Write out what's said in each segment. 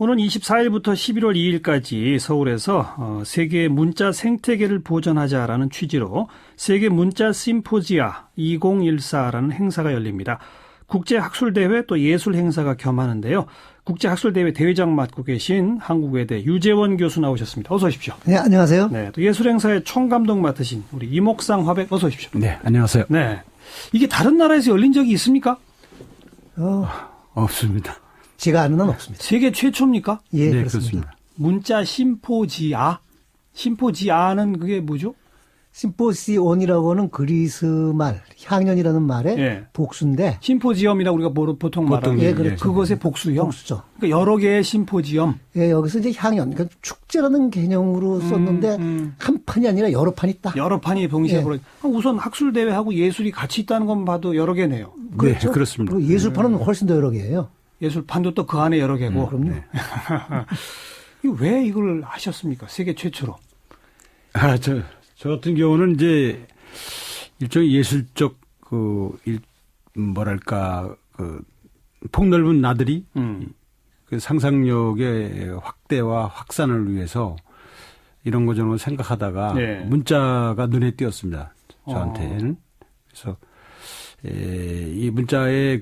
오는 24일부터 11월 2일까지 서울에서 세계 문자 생태계를 보존하자라는 취지로 세계 문자 심포지아 2014라는 행사가 열립니다. 국제학술대회 또 예술행사가 겸하는데요. 국제학술대회 대회장 맡고 계신 한국외대 유재원 교수 나오셨습니다. 어서 오십시오. 네, 안녕하세요. 네, 또 예술행사의 총감독 맡으신 우리 이목상 화백 어서 오십시오. 네, 안녕하세요. 네, 이게 다른 나라에서 열린 적이 있습니까? 없습니다. 제가 아는 한 없습니다. 세계 최초입니까? 예, 네, 그렇습니다. 문자 심포지아. 심포지아는 그게 뭐죠? 심포시온이라고 하는 그리스 말, 향연이라는 말의 예. 복수인데, 심포지엄이라고 우리가 보통 말하는 예, 그렇죠. 그것의 복수형. 복수죠. 그러니까 여러 개의 심포지엄. 예, 여기서 이제 향연, 그러니까 축제라는 개념으로 썼는데, 한 판이 아니라 여러 판이 있다. 여러 판이 동시에 예. 벌어져. 우선 학술대회하고 예술이 같이 있다는 것만 봐도 여러 개네요. 그렇죠? 네, 그렇습니다. 그리고 예술판은 훨씬 더 여러 개예요. 예술판도 또 그 안에 여러 개고. 그럼요. 왜 이걸 하셨습니까? 세계 최초로. 저 같은 경우는 이제 일종의 예술적 폭넓은 나들이 그 상상력의 확대와 확산을 위해서 이런 거 저런 거 생각하다가 네. 문자가 눈에 띄었습니다. 저한테는. 그래서 이 문자의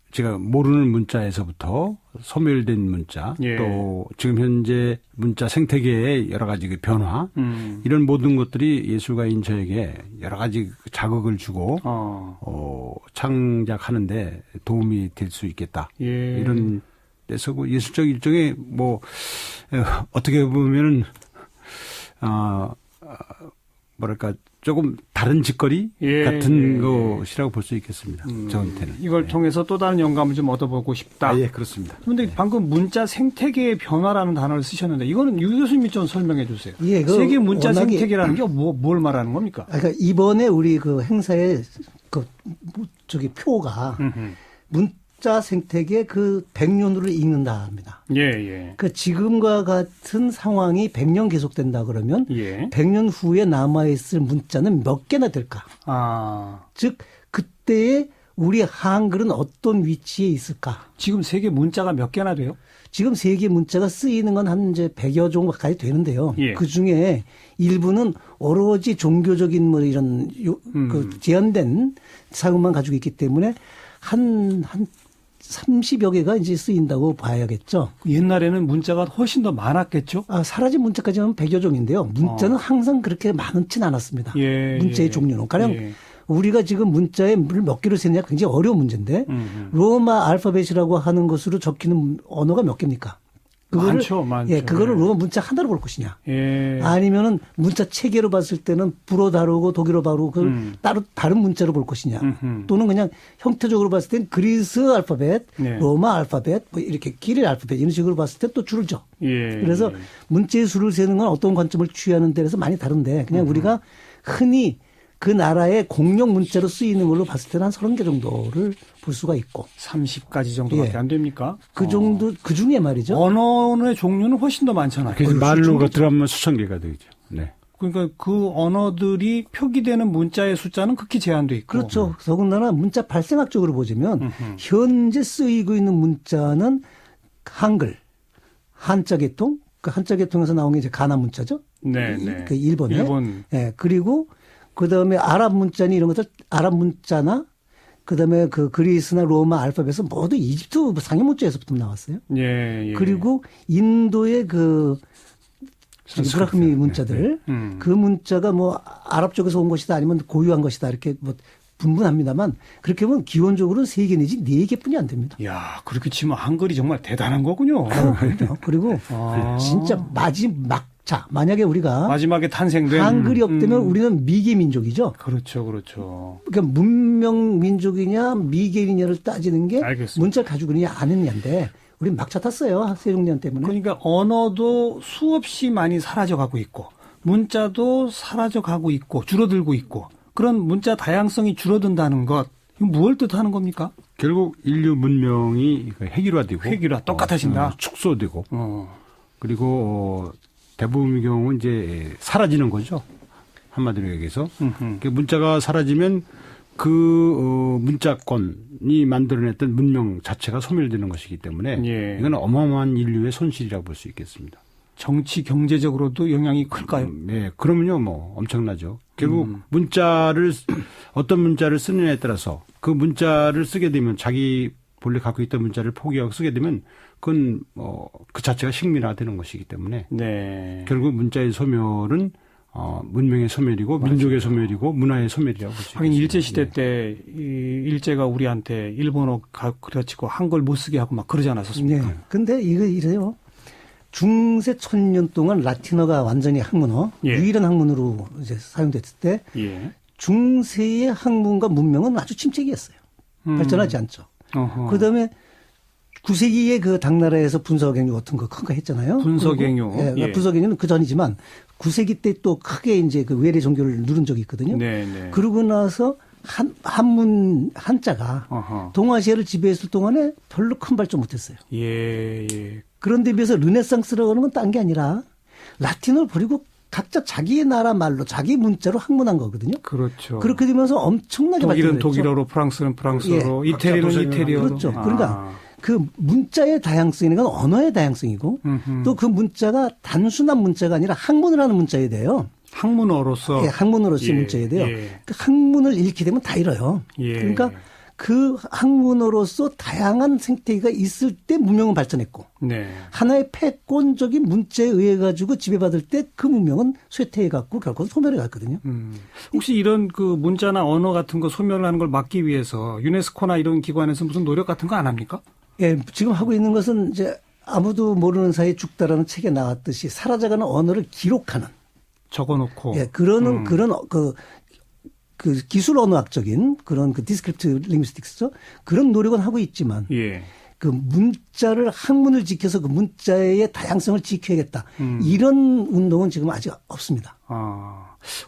제가 모르는 문자에서부터 소멸된 문자, 예. 또 지금 현재 문자 생태계의 여러 가지 그 변화, 이런 모든 것들이 예술가인 저에게 여러 가지 자극을 주고 창작하는데 도움이 될 수 있겠다. 예. 이런 데서 예술적 일종의 어떻게 보면은 조금 다른 짓거리 예. 같은 것이라고 볼 수 있겠습니다. 저한테는. 이걸 통해서 또 다른 영감을 좀 얻어보고 싶다. 예, 그렇습니다. 그런데 방금 문자 생태계의 변화라는 단어를 쓰셨는데 이거는 유 교수님이 좀 설명해 주세요. 예, 세계 문자 워낙에 생태계라는 게 뭘 말하는 겁니까? 그러니까 이번에 우리 그 행사의 표가 문자 생태계 100년으로 읽는다 합니다. 예, 예. 그 지금과 같은 상황이 100년 계속된다 그러면 예. 100년 후에 남아있을 문자는 몇 개나 될까? 즉 그때의 우리 한글은 어떤 위치에 있을까? 지금 세계 문자가 몇 개나 돼요? 지금 세계 문자가 쓰이는 건 한 이제 100여 종 가까이 되는데요. 예. 그 중에 일부는 오로지 종교적인 이런 제한된 사용만 가지고 있기 때문에 한 30여 개가 이제 쓰인다고 봐야겠죠. 옛날에는 문자가 훨씬 더 많았겠죠? 사라진 문자까지 하면 100여 종인데요. 문자는 항상 그렇게 많진 않았습니다. 예, 문자의 예. 종류는. 가령 예. 우리가 지금 문자에 몇 개로 쓰느냐 굉장히 어려운 문제인데 로마 알파벳이라고 하는 것으로 적히는 언어가 몇 개입니까? 많죠. 예, 그거를 로마 문자 하나로 볼 것이냐. 예. 아니면은 문자 체계로 봤을 때는 불어 다르고 독일어 다르고 그걸 따로 다른 문자로 볼 것이냐. 또는 그냥 형태적으로 봤을 땐 그리스 알파벳, 네. 로마 알파벳, 이렇게 기릴 알파벳 이런 식으로 봤을 때 또 줄을 져. 예. 그래서 문자의 수를 세는 건 어떤 관점을 취하는 데에서 많이 다른데 그냥 우리가 흔히 그 나라의 공용 문자로 쓰이는 걸로 봤을 때는 한 30개 정도를 볼 수가 있고. 30가지 정도밖에 예. 안 됩니까? 그 정도, 그 중에 말이죠. 언어의 종류는 훨씬 더 많잖아요. 그래서 말로가 들어가면 수천 개가 되죠. 네. 그러니까 그 언어들이 표기되는 문자의 숫자는 극히 제한돼 있고. 그렇죠. 더군다나 문자 발생학적으로 보자면 현재 쓰이고 있는 문자는 한글, 한자 계통, 그 한자 계통에서 나온 게 이제 가나 문자죠. 네, 네. 그 일본에. 일본. 예. 그리고 그다음에 아랍 문자니 이런 것들 아랍 문자나 그다음에 그 그리스나 로마 알파벳은 모두 이집트 상형 문자에서부터 나왔어요. 예, 예. 그리고 인도의 브라흐미 문자들 그 문자가 아랍 쪽에서 온 것이다 아니면 고유한 것이다 이렇게 분분합니다만 그렇게 보면 기본적으로 3개 내지 4개뿐이 안 됩니다. 야, 그렇게 치면 한글이 정말 대단한 거군요. 그리고 진짜 만약에 우리가 마지막에 탄생된 한글이 없다면 우리는 미개 민족이죠. 그렇죠, 그렇죠. 그러니까 문명 민족이냐 미개이냐를 따지는 게 알겠습니다. 문자를 가지고 있느냐 안 있느냐인데 우린 막차 탔어요. 세종대왕 때문에. 그러니까 언어도 수없이 많이 사라져가고 있고 문자도 사라져가고 있고 줄어들고 있고 그런 문자 다양성이 줄어든다는 것 이건 무엇을 뜻하는 겁니까? 결국 인류 문명이 획일화되고 획일화 똑같아진다. 축소되고 그리고 대부분의 경우는 이제 사라지는 거죠. 한마디로 얘기해서. 문자가 사라지면 문자권이 만들어냈던 문명 자체가 소멸되는 것이기 때문에 예. 이건 어마어마한 인류의 손실이라고 볼 수 있겠습니다. 정치 경제적으로도 영향이 클까요? 네, 그러면요, 뭐 엄청나죠. 결국 어떤 문자를 쓰느냐에 따라서 그 문자를 쓰게 되면 자기 본래 갖고 있던 문자를 포기하고 쓰게 되면 그건 그 자체가 식민화되는 것이기 때문에 네. 결국 문자의 소멸은 문명의 소멸이고 맞아요. 민족의 소멸이고 문화의 소멸이라고 볼 수 있습니다. 하긴 일제 시대 때 이 일제가 우리한테 일본어 가르치고 한글 못 쓰게 하고 막 그러지 않았었습니까? 네. 근데 이거 이래요. 중세 1000년 동안 라틴어가 완전히 학문어, 예. 유일한 학문으로 이제 사용됐을 때 예. 중세의 학문과 문명은 아주 침체기였어요. 발전하지 않죠. 어허. 그다음에 9세기에 그 당나라에서 분서갱유 같은 거 큰 거 했잖아요. 분서갱유. 그리고, 예. 분서갱유는 그 전이지만 9세기 때 또 크게 이제 그 외래 종교를 누른 적이 있거든요. 네, 네. 그러고 나서 한자가 어허. 동아시아를 지배했을 동안에 별로 큰 발전 못했어요. 예, 예. 그런데 비해서 르네상스라고 하는 건 딴 게 아니라 라틴어를 버리고 각자 자기의 나라 말로 자기 문자로 학문한 거거든요. 그렇죠. 그렇게 되면서 엄청나게 독일은 발전했죠. 독일어로, 프랑스는 프랑스어로, 예. 이태리는 각자 이태리어로. 그렇죠. 그러니까 그 문자의 다양성이라는 건 언어의 다양성이고 또 그 문자가 단순한 문자가 아니라 학문을 하는 문자여야 돼요. 학문어로서. 예, 학문으로서의 예, 문자여야 돼요. 예. 그 학문을 잃게 되면 다 잃어요. 예. 그러니까 그 학문어로서 다양한 생태계가 있을 때 문명은 발전했고 네. 하나의 패권적인 문자에 의해 가지고 지배받을 때 그 문명은 쇠퇴해 갔고 결국 소멸해 갔거든요. 혹시 이런 그 문자나 언어 같은 거 소멸하는 걸 막기 위해서 유네스코나 이런 기관에서 무슨 노력 같은 거 안 합니까? 예, 지금 하고 있는 것은 이제 아무도 모르는 사이에 죽다라는 책에 나왔듯이 사라져가는 언어를 기록하는 적어놓고. 예, 그런 그 기술 언어학적인 그런 그 디스크립티브 링구스틱스죠. 그런 노력은 하고 있지만 예. 그 문자를 학문을 지켜서 그 문자의 다양성을 지켜야겠다. 이런 운동은 지금 아직 없습니다.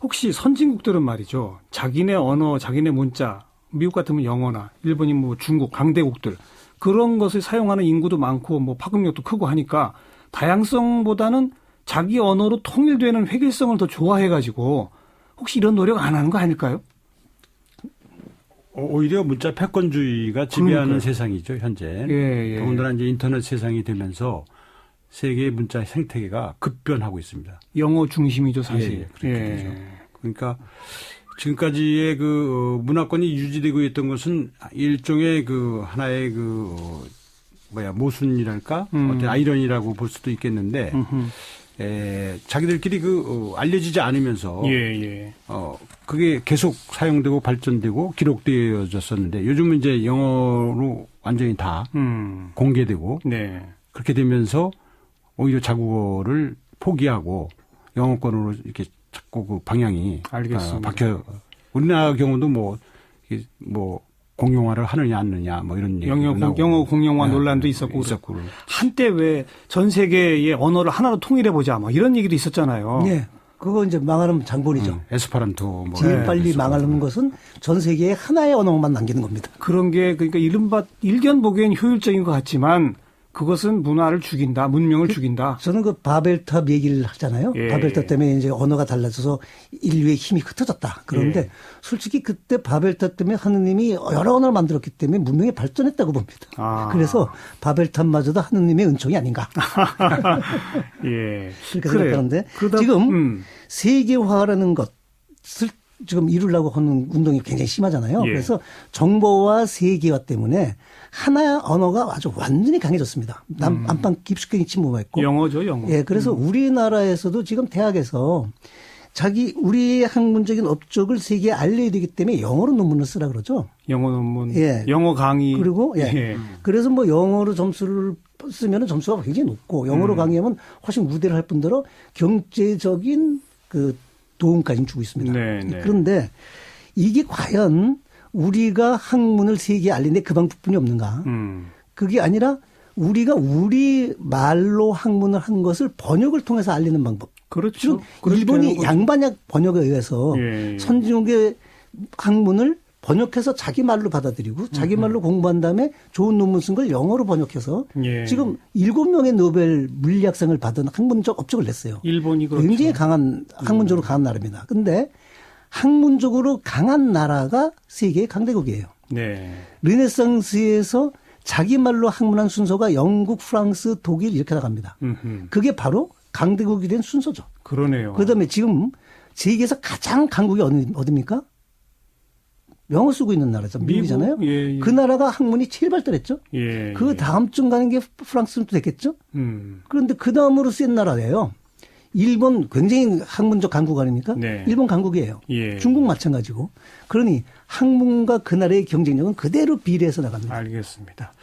혹시 선진국들은 말이죠. 자기네 언어, 자기네 문자, 미국 같으면 영어나 일본이 뭐 중국, 강대국들 그런 것을 사용하는 인구도 많고 뭐 파급력도 크고 하니까 다양성보다는 자기 언어로 통일되는 획일성을 더 좋아해가지고 혹시 이런 노력 안 하는 거 아닐까요? 오히려 문자 패권주의가 지배하는 그러니까요. 세상이죠, 현재. 예, 예. 더군다나 이제 인터넷 세상이 되면서 세계의 문자 생태계가 급변하고 있습니다. 영어 중심이죠, 사실. 예, 그렇게 되죠. 그러니까 지금까지의 그 문화권이 유지되고 있던 것은 일종의 그 하나의 그 모순이랄까? 어떤 아이러니라고 볼 수도 있겠는데 자기들끼리 알려지지 않으면서 예. 그게 계속 사용되고 발전되고 기록되어졌었는데 요즘은 이제 영어로 완전히 다 공개되고 네. 그렇게 되면서 오히려 자국어를 포기하고 영어권으로 이렇게 자꾸 그 방향이 알겠습니다. 바뀌어. 우리나라 경우도 이게 공용화를 하느냐 안 하느냐 이런 영어 공용화 논란도 있었고 한때 왜 전 세계의 언어를 하나로 통일해 보자 이런 얘기도 있었잖아요. 네. 그거 이제 망하는 장본이죠. 에스파란토 제일 빨리 망하는 것은 전 세계에 하나의 언어만 남기는 겁니다. 그런 게 그러니까 이른바 일견 보기엔 효율적인 것 같지만 그것은 문화를 죽인다, 문명을 죽인다. 저는 그 바벨탑 얘기를 하잖아요. 예. 바벨탑 때문에 이제 언어가 달라져서 인류의 힘이 흩어졌다. 그런데 예. 솔직히 그때 바벨탑 때문에 하느님이 여러 언어를 만들었기 때문에 문명이 발전했다고 봅니다. 그래서 바벨탑마저도 하느님의 은총이 아닌가. 예. 그렇게 생각하는데 그러다, 지금 세계화라는 것을 지금 이루려고 하는 운동이 굉장히 심하잖아요. 예. 그래서 정보와 세계화 때문에 하나의 언어가 아주 완전히 강해졌습니다. 안방 깊숙이 침범했고. 영어죠, 영어. 예, 그래서 우리나라에서도 지금 대학에서 우리의 학문적인 업적을 세계에 알려야 되기 때문에 영어로 논문을 쓰라 그러죠. 영어 논문, 예. 영어 강의. 그리고 그래서 영어로 점수를 쓰면 점수가 굉장히 높고 영어로 강의하면 훨씬 우대를 할 뿐더러 경제적인 그 도움까지 주고 있습니다. 네. 그런데 이게 과연 우리가 학문을 세계에 알리는데 그 방법뿐이 없는가? 그게 아니라 우리가 우리 말로 학문을 한 것을 번역을 통해서 알리는 방법. 그렇죠. 일본이 양반약 번역에 의해서 선진국의 학문을 번역해서 자기 말로 받아들이고 자기 말로 공부한 다음에 좋은 논문 쓴 걸 영어로 번역해서 지금 7명의 노벨 물리학상을 받은 학문적 업적을 냈어요. 일본이 그렇죠. 굉장히 강한 학문적으로 강한 나라입니다. 그런데 학문적으로 강한 나라가 세계의 강대국이에요. 네. 르네상스에서 자기 말로 학문한 순서가 영국, 프랑스, 독일 이렇게 나갑니다. 그게 바로 강대국이 된 순서죠. 그러네요. 그다음에 지금 세계에서 가장 강국이 어디입니까? 영어 쓰고 있는 나라죠. 미국이잖아요. 미국? 예, 예. 그 나라가 학문이 제일 발달했죠. 예, 그 다음쯤 가는 게 프랑스도 됐겠죠. 그런데 그 다음으로 센 나라예요. 일본 굉장히 학문적 강국 아닙니까? 네. 일본 강국이에요. 예. 중국 마찬가지고. 그러니 학문과 그 나라의 경쟁력은 그대로 비례해서 나갑니다. 알겠습니다.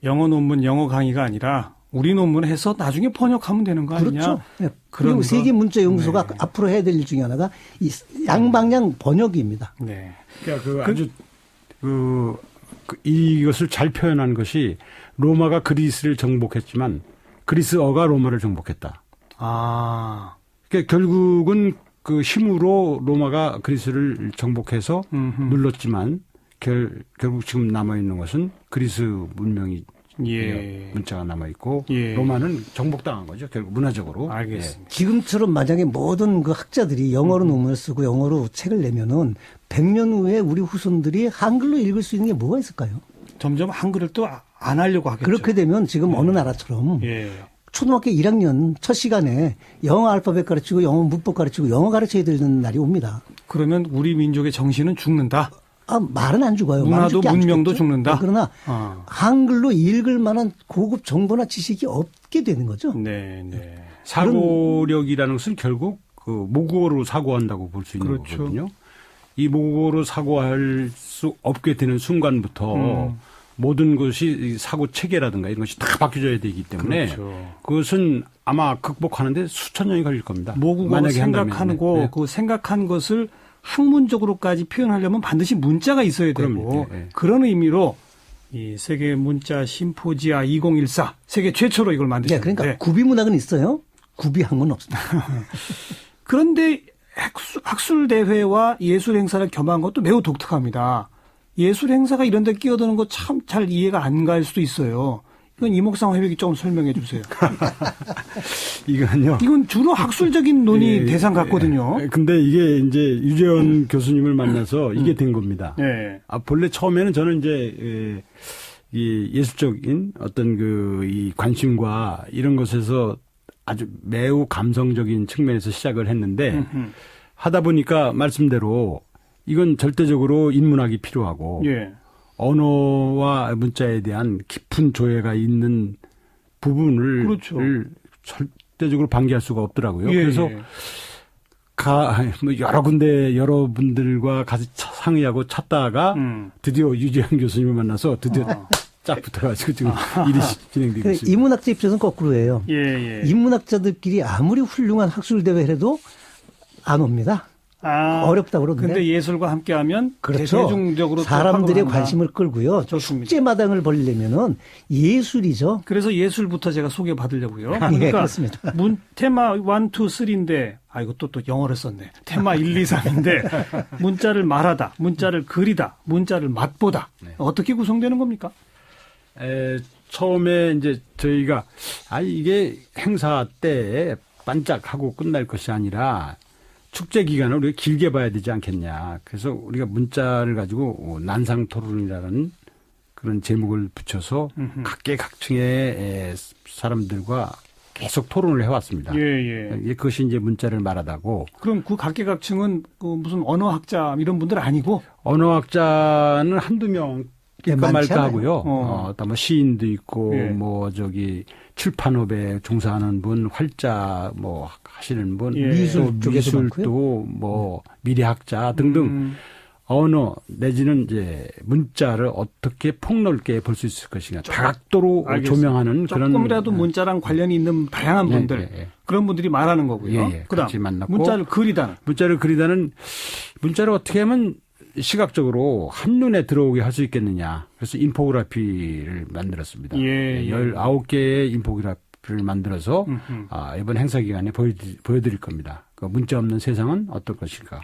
영어 논문, 영어 강의가 아니라 우리 논문 해서 나중에 번역하면 되는 거 아니냐? 그렇죠. 네. 그런 그리고 세계문자연구소가 네. 앞으로 해야 될 일 중에 하나가 이 양방향 번역입니다. 네. 그러니까 아주 이것을 잘 표현한 것이 로마가 그리스를 정복했지만 그리스어가 로마를 정복했다. 아. 그러니까 결국은 그 힘으로 로마가 그리스를 정복해서 눌렀지만 결국 지금 남아 있는 것은 그리스 문명이 예. 문자가 남아 있고 예. 로마는 정복당한 거죠. 결국 문화적으로. 알겠습니다. 지금처럼 만약에 모든 그 학자들이 영어로 논문을 쓰고 영어로 책을 내면은 100년 후에 우리 후손들이 한글로 읽을 수 있는 게 뭐가 있을까요? 점점 한글을 또 안 하려고 하겠죠. 그렇게 되면 지금 어느 나라처럼 예. 초등학교 1학년 첫 시간에 영어 알파벳 가르치고 영어 문법 가르치고 영어 가르쳐야 되는 날이 옵니다. 그러면 우리 민족의 정신은 죽는다. 말은 안 죽어요. 문화도 문명도 죽는다. 그러나 한글로 읽을 만한 고급 정보나 지식이 없게 되는 거죠. 네, 네. 사고력이라는 것은 결국 그 모국어로 사고한다고 볼 수 있는 그렇죠. 거거든요. 이 모국어로 사고할 수 없게 되는 순간부터 모든 것이 사고 체계라든가 이런 것이 다 바뀌어져야 되기 때문에 그렇죠. 그것은 아마 극복하는데 수천 년이 걸릴 겁니다. 모국어로 만약에 생각하는 한다면. 거, 네. 그 생각한 것을 학문적으로까지 표현하려면 반드시 문자가 있어야 되고 그럼요. 네. 그런 의미로 이 세계 문자 심포지아 2014 세계 최초로 이걸 네, 만드셨는데 그러니까 구비문학은 있어요. 구비학문은 없습니다. 그런데 학술 대회와 예술 행사를 겸한 것도 매우 독특합니다. 예술 행사가 이런 데 끼어드는 거 참 잘 이해가 안 갈 수도 있어요. 이건 이목상 회백이 조금 설명해 주세요. 이건 주로 학술적인 논의 대상 같거든요. 근데 이게 이제 유재원 교수님을 만나서 이게 된 겁니다. 네. 본래 처음에는 저는 이제 이 예술적인 어떤 이 관심과 이런 것에서 아주 매우 감성적인 측면에서 시작을 했는데 하다 보니까 말씀대로 이건 절대적으로 인문학이 필요하고 예. 언어와 문자에 대한 깊은 조예가 있는 부분을 그렇죠. 절대적으로 방기할 수가 없더라고요. 예, 그래서 예. 여러 군데 여러분들과 같이 상의하고 찾다가 드디어 유재한 교수님을 만나서 드디어 짝 붙어가지고 지금 일이 진행되고 있습니다. 인문학자 입장에서는 거꾸로예요. 예, 예. 인문학자들끼리 아무리 훌륭한 학술대회를 해도 안 옵니다. 어렵다고 그러는데. 근데 예술과 함께하면 그렇죠. 대중적으로 사람들의 또 관심을 끌고요. 좋습니다. 축제마당을 벌리려면은 예술이죠. 그래서 예술부터 제가 소개받으려고요. 예, 그러니까 그렇습니다. 테마 1, 2, 3인데 이것도 또 영어를 썼네. 테마 1, 2, 3인데 문자를 말하다, 문자를 그리다, 문자를 맛보다. 네. 어떻게 구성되는 겁니까? 처음에 이제 저희가 이게 행사 때 반짝하고 끝날 것이 아니라 축제 기간을 우리가 길게 봐야 되지 않겠냐. 그래서 우리가 문자를 가지고 난상 토론이라는 그런 제목을 붙여서 각계각층의 사람들과 계속 토론을 해왔습니다. 예. 그것이 이제 문자를 말하다고. 그럼 그 각계각층은 무슨 언어학자 이런 분들 아니고? 언어학자는 한두 명 일까 말까 하고요. 또 시인도 있고, 예. 출판업에 종사하는 분, 활자 하시는 분, 예. 미술도 미래학자 등등 언어 내지는 이제 문자를 어떻게 폭넓게 볼 수 있을 것인가 다각도로 조명하는 그런 조금이라도 문자랑 관련이 있는 다양한 분들 그런 분들이 말하는 거고요. 그다음 만났고 문자를 그리다는 문자를 어떻게 하면 시각적으로 한눈에 들어오게 할 수 있겠느냐. 그래서 인포그래피를 만들었습니다. 19개의 인포그래피를 만들어서 이번 행사 기간에 보여드릴 겁니다. 그 문자 없는 세상은 어떨 것인가.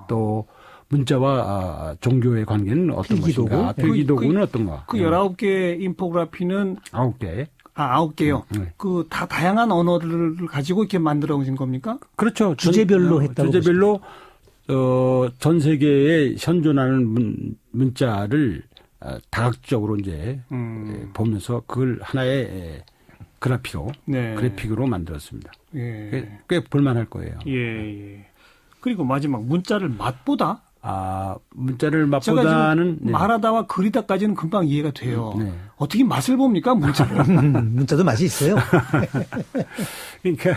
또 문자와 종교의 관계는 어떤 것인가. 필기도구는 어떤가. 그 19개 인포그래피는 9개. 9개요. 그 다 다양한 언어들을 가지고 이렇게 만들어진 겁니까? 그렇죠. 주제별로 했다고. 주제별로 전 세계에 현존하는 문자를 다각적으로 이제 보면서 그걸 하나의 그래픽으로 만들었습니다. 예. 꽤 볼만할 거예요. 예. 그리고 마지막 문자를 맛보다. 문자를 제가 맛보다는 지금 말하다와 그리다까지는 금방 이해가 돼요. 네. 어떻게 맛을 봅니까, 문자를? 문자도 맛이 있어요. 그러니까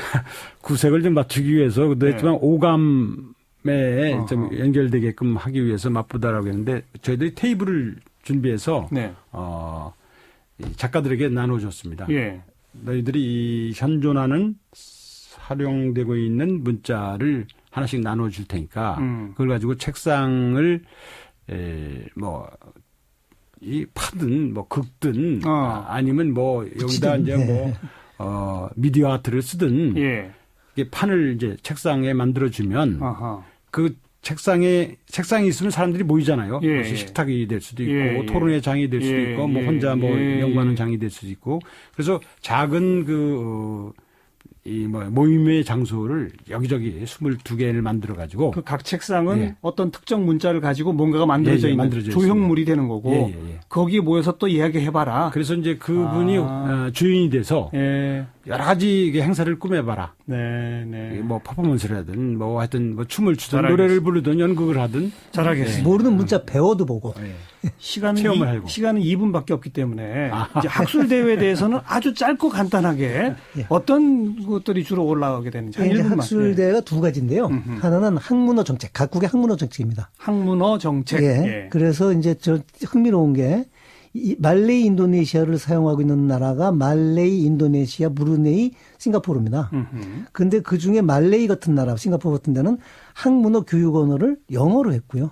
구색을 좀 맞추기 위해서 그랬지만 오감에 좀 연결되게끔 하기 위해서 맛보다라고 했는데 저희들이 테이블을 준비해서 네. 이 작가들에게 나눠줬습니다. 예. 너희들이 이 현존하는 활용되고 있는 문자를 하나씩 나눠줄 테니까 그걸 가지고 책상을 이 파든 긁든 아니면 여기다 이제 미디어 아트를 쓰든 이게 판을 이제 책상에 만들어주면 그 책상이 있으면 사람들이 모이잖아요. 그것이 식탁이 될 수도 있고 토론의 장이 될 수도 있고 혼자 연구하는 장이 될 수도 있고 그래서 작은 모임의 장소를 여기저기 22개를 만들어 가지고 그 각 책상은 어떤 특정 문자를 가지고 뭔가가 만들어져 있는 조형물이 되는 거고 거기에 모여서 또 이야기해봐라. 그래서 이제 그분이 주인이 돼서 여러 가지 행사를 꾸며봐라. 네. 퍼포먼스를 하든 하여튼 춤을 추든 노래를 부르든 연극을 하든 잘하겠습니다. 모르는 문자 배워도 보고. 시간은 체험을 하고. 2분밖에 없기 때문에 이제 학술 대회에 대해서는 아주 짧고 간단하게 어떤 것들이 주로 올라가게 되는지 한 1분만. 학술 대회가 두 가지인데요. 하나는 학문어 정책, 각국의 학문어 정책입니다. 학문어 정책. 그래서 이제 흥미로운 게 이 말레이 인도네시아를 사용하고 있는 나라가 말레이, 인도네시아, 브루네이, 싱가포르입니다. 근데 그 중에 말레이 같은 나라, 싱가포르 같은 데는 학문어 교육 언어를 영어로 했고요.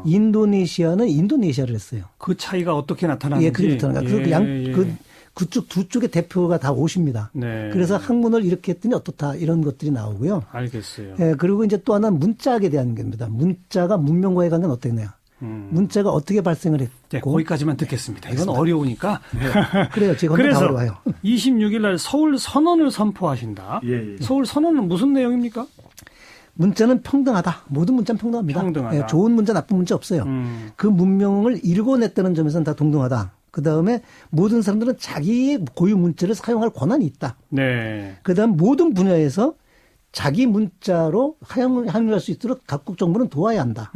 인도네시아는 인도네시아를 했어요. 그 차이가 어떻게 나타나는지. 그게 나타나요. 그쪽 두 쪽의 대표가 다 오십니다. 그래서 학문을 이렇게 했더니 어떻다 이런 것들이 나오고요. 알겠어요. 그리고 이제 또 하나는 문자학에 대한 겁니다. 문자가 문명과의 관계는 어떻냐. 문자가 어떻게 발생을 했고. 거기까지만 듣겠습니다. 이건 어려우니까. 그래요. 제가 그래서 어려워요. 26일 날 서울 선언을 선포하신다. 서울 선언은 무슨 내용입니까? 문자는 평등하다. 모든 문자는 평등합니다. 평등하다. 좋은 문자, 나쁜 문자 없어요. 그 문명을 일궈냈다는 점에서는 다 동등하다. 그다음에 모든 사람들은 자기의 고유 문자를 사용할 권한이 있다. 그다음 모든 분야에서 자기 문자로 활용할 수 있도록 각국 정부는 도와야 한다.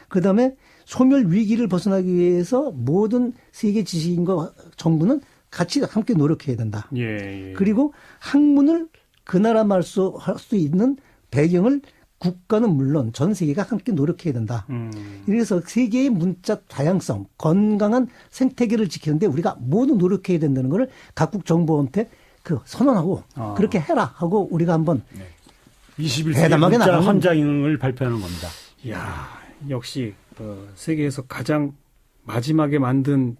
그다음에 소멸 위기를 벗어나기 위해서 모든 세계 지식인과 정부는 같이 함께 노력해야 된다. 그리고 학문을 그 나라 할 수 있는 배경을 국가는 물론 전 세계가 함께 노력해야 된다. 그래서 세계의 문자 다양성, 건강한 생태계를 지키는데 우리가 모두 노력해야 된다는 것을 각국 정부한테 선언하고 그렇게 해라 하고 우리가 한번 21세기 문자 헌장을 발표하는 겁니다. 이야, 역시 세계에서 가장 마지막에 만든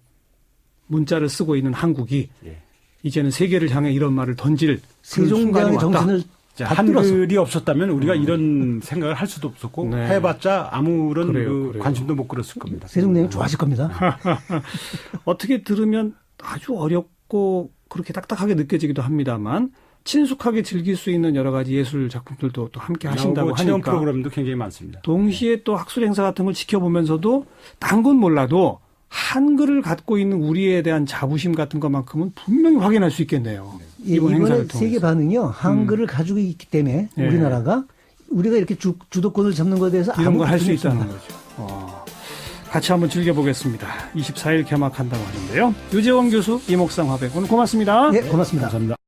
문자를 쓰고 있는 한국이 이제는 세계를 향해 이런 말을 던질 세종대왕의 정신을 한글이 없었다면 우리가 이런 생각을 할 수도 없었고 해봤자 아무런 그래요. 관심도 못 끌었을 겁니다. 세종대왕이 좋아하실 겁니다. 어떻게 들으면 아주 어렵고 그렇게 딱딱하게 느껴지기도 합니다만 친숙하게 즐길 수 있는 여러 가지 예술 작품들도 또 함께 하신다고 하니까 체험 프로그램도 굉장히 많습니다. 동시에 또 학술 행사 같은 걸 지켜보면서도 딴 건 몰라도 한글을 갖고 있는 우리에 대한 자부심 같은 것만큼은 분명히 확인할 수 있겠네요. 이번 행사를 통해서. 세계 반응이요. 한글을 가지고 있기 때문에 우리가 이렇게 주도권을 잡는 것에 대해서 이런 걸 할 수 있다는 거죠. 같이 한번 즐겨보겠습니다. 24일 개막한다고 하는데요. 유재원 교수, 이목상 화백 오늘 고맙습니다. 고맙습니다. 감사합니다.